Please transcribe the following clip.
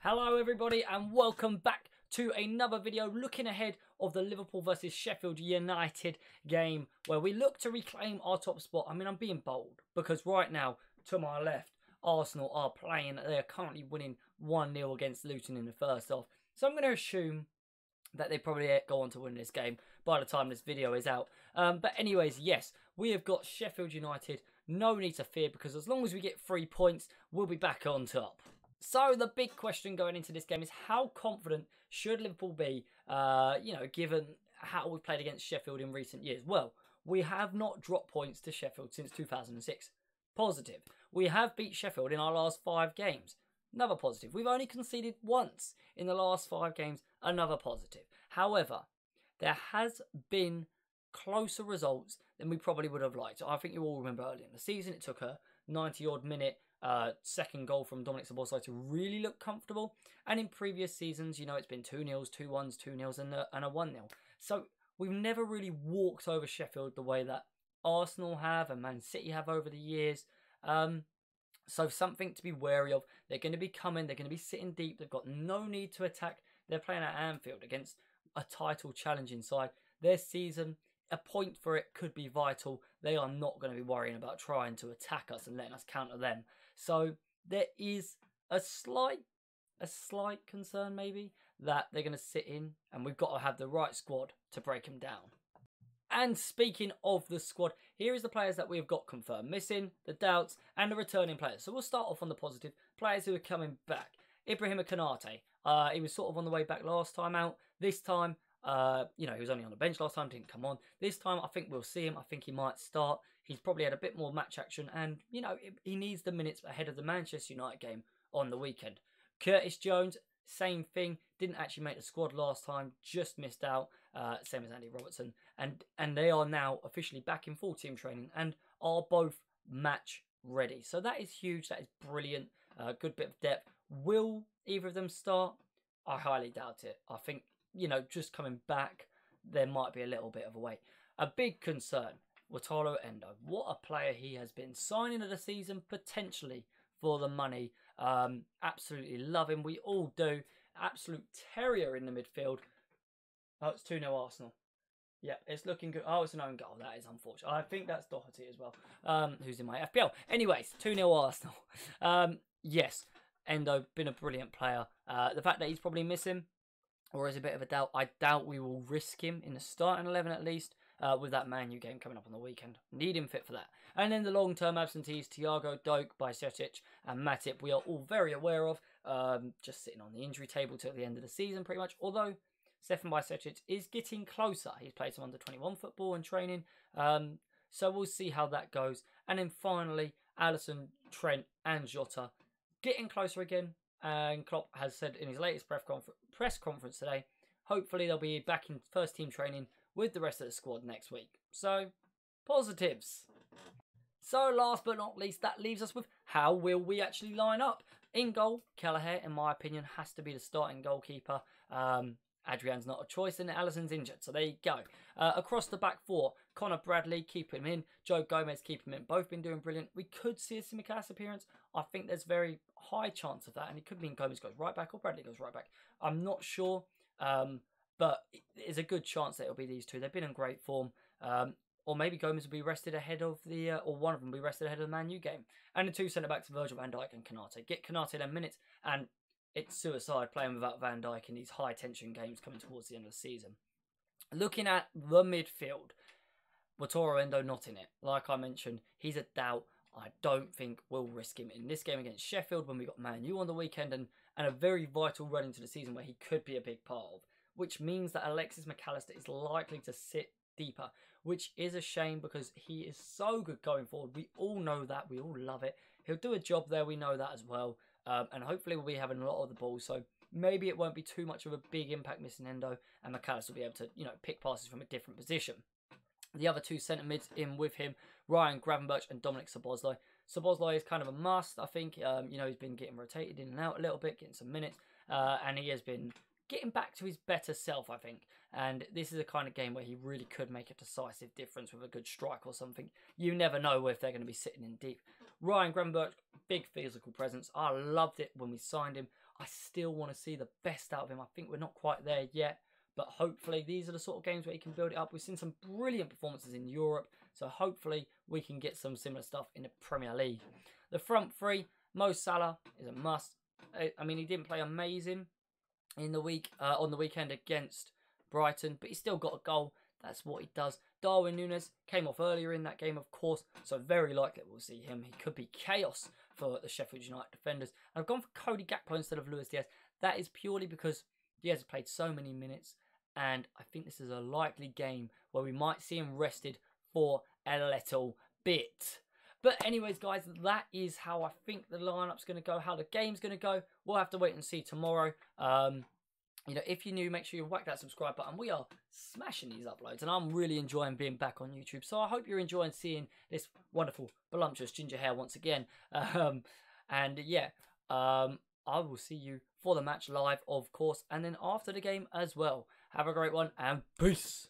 Hello everybody and welcome back to another video looking ahead of the Liverpool versus Sheffield United game where we look to reclaim our top spot. I mean, I'm being bold because right now, to my left, Arsenal are playing. They are currently winning 1-0 against Luton in the first half. So I'm going to assume that they probably go on to win this game by the time this video is out. But anyways, yes, we have got Sheffield United. No need to fear because as long as we get 3 points, we'll be back on top. So the big question going into this game is how confident should Liverpool be, given how we've played against Sheffield in recent years? Well, we have not dropped points to Sheffield since 2006. Positive. We have beat Sheffield in our last 5 games. Another positive. We've only conceded once in the last 5 games. Another positive. However, there has been closer results than we probably would have liked. I think you all remember earlier in the season, it took a 90-odd minute second goal from Dominic Szoboszlai to really look comfortable. And in previous seasons, it's been 2-0s, 2-1s, 2-0s and a 1-0. So we've never really walked over Sheffield the way that Arsenal have and Man City have over the years. So something to be wary of. They're going to be coming. They're going to be sitting deep. They've got no need to attack. They're playing at Anfield against a title challenging side. Their season, a point for it could be vital. They are not going to be worrying about trying to attack us and letting us counter them. So there is a slight concern maybe that they're going to sit in and we've got to have the right squad to break them down. And speaking of the squad, here is the players that we've got confirmed. Missing, the doubts, and the returning players. So we'll start off on the positive. Players who are coming back. Ibrahim Konate. He was sort of on the way back last time out. This time, he was only on the bench last time, didn't come on. This time, I think we'll see him. I think he might start. He's probably had a bit more match action. And, he needs the minutes ahead of the Manchester United game on the weekend. Curtis Jones, same thing. Didn't actually make the squad last time. Just missed out. Same as Andy Robertson. And they are now officially back in full team training and are both match ready. So that is huge. That is brilliant. Good bit of depth. Will either of them start? I highly doubt it. I think, just coming back, there might be a little bit of a wait. A big concern, Wataru Endo. What a player he has been. Signing of the season, potentially for the money. Absolutely love him. We all do. Absolute terrier in the midfield. Oh, it's 2-0 Arsenal. Yeah, it's looking good. Oh, it's an own goal. That is unfortunate. I think that's Doherty as well, who's in my FPL. Anyways, 2-0 Arsenal. Yes, Endo, been a brilliant player. The fact that he's probably missing, or is a bit of a doubt, I doubt we will risk him in the starting 11 at least, with that Man U game coming up on the weekend. Need him fit for that. And then the long-term absentees, Thiago, Doak, Bajcetic and Matip, we are all very aware of, just sitting on the injury table till the end of the season pretty much, although Stefan Bajcetic is getting closer. He's played some under-21 football and training, so we'll see how that goes. And then finally, Alisson, Trent and Jota getting closer again, and Klopp has said in his latest press conference today, hopefully they'll be back in first team training with the rest of the squad next week. So, positives. So, last but not least, that leaves us with how will we actually line up? In goal, Kelleher, in my opinion, has to be the starting goalkeeper. Adrian's not a choice and Alisson's injured, so there you go. Across the back four, Connor Bradley, keep him in. Joe Gomez, keep him in. Both been doing brilliant. We could see a Tsimikas appearance. I think there's very high chance of that, and it could mean Gomez goes right back or Bradley goes right back. I'm not sure, but there's a good chance that it'll be these two. They've been in great form. Or maybe Gomez will be rested ahead of the, or one of them will be rested ahead of the Man U game. And the two centre-backs, Virgil van Dijk and Konate. Get Konate 10 minutes, and it's suicide playing without Van Dijk in these high-tension games coming towards the end of the season. Looking at the midfield, Wataru Endo not in it. Like I mentioned, he's a doubt. I don't think we'll risk him in this game against Sheffield when we got Man U on the weekend and a very vital run into the season where he could be a big part of, which means that Alexis McAllister is likely to sit deeper, which is a shame because he is so good going forward. We all know that. We all love it. He'll do a job there. We know that as well. And hopefully we'll be having a lot of the ball. So maybe it won't be too much of a big impact missing Endo. And McAllister will be able to, pick passes from a different position. The other two centre mids in with him, Ryan Gravenberch and Dominic Szoboszlai. Szoboszlai is kind of a must, I think. He's been getting rotated in and out a little bit, getting some minutes. And he has been getting back to his better self, I think. And this is a kind of game where he really could make a decisive difference with a good strike or something. You never know if they're going to be sitting in deep. Ryan Gravenberch, big physical presence. I loved it when we signed him. I still want to see the best out of him. I think we're not quite there yet, but hopefully these are the sort of games where he can build it up. We've seen some brilliant performances in Europe, so hopefully we can get some similar stuff in the Premier League. The front three, Mo Salah is a must. I mean, he didn't play amazing in the week on the weekend against Brighton, but he still got a goal. That's what he does. Darwin Núñez came off earlier in that game, of course, so very likely we'll see him. He could be chaos for the Sheffield United defenders. And I've gone for Cody Gakpo instead of Luis Diaz. That is purely because Diaz has played so many minutes, and I think this is a likely game where we might see him rested for a little bit. But anyways, guys, that is how I think the lineup's going to go, how the game's going to go. We'll have to wait and see tomorrow. You know, if you're new, make sure you whack that subscribe button. We are smashing these uploads, and I'm really enjoying being back on YouTube. So I hope you're enjoying seeing this wonderful, voluptuous ginger hair once again. And yeah, I will see you for the match live, of course, and then after the game as well. Have a great one, and peace.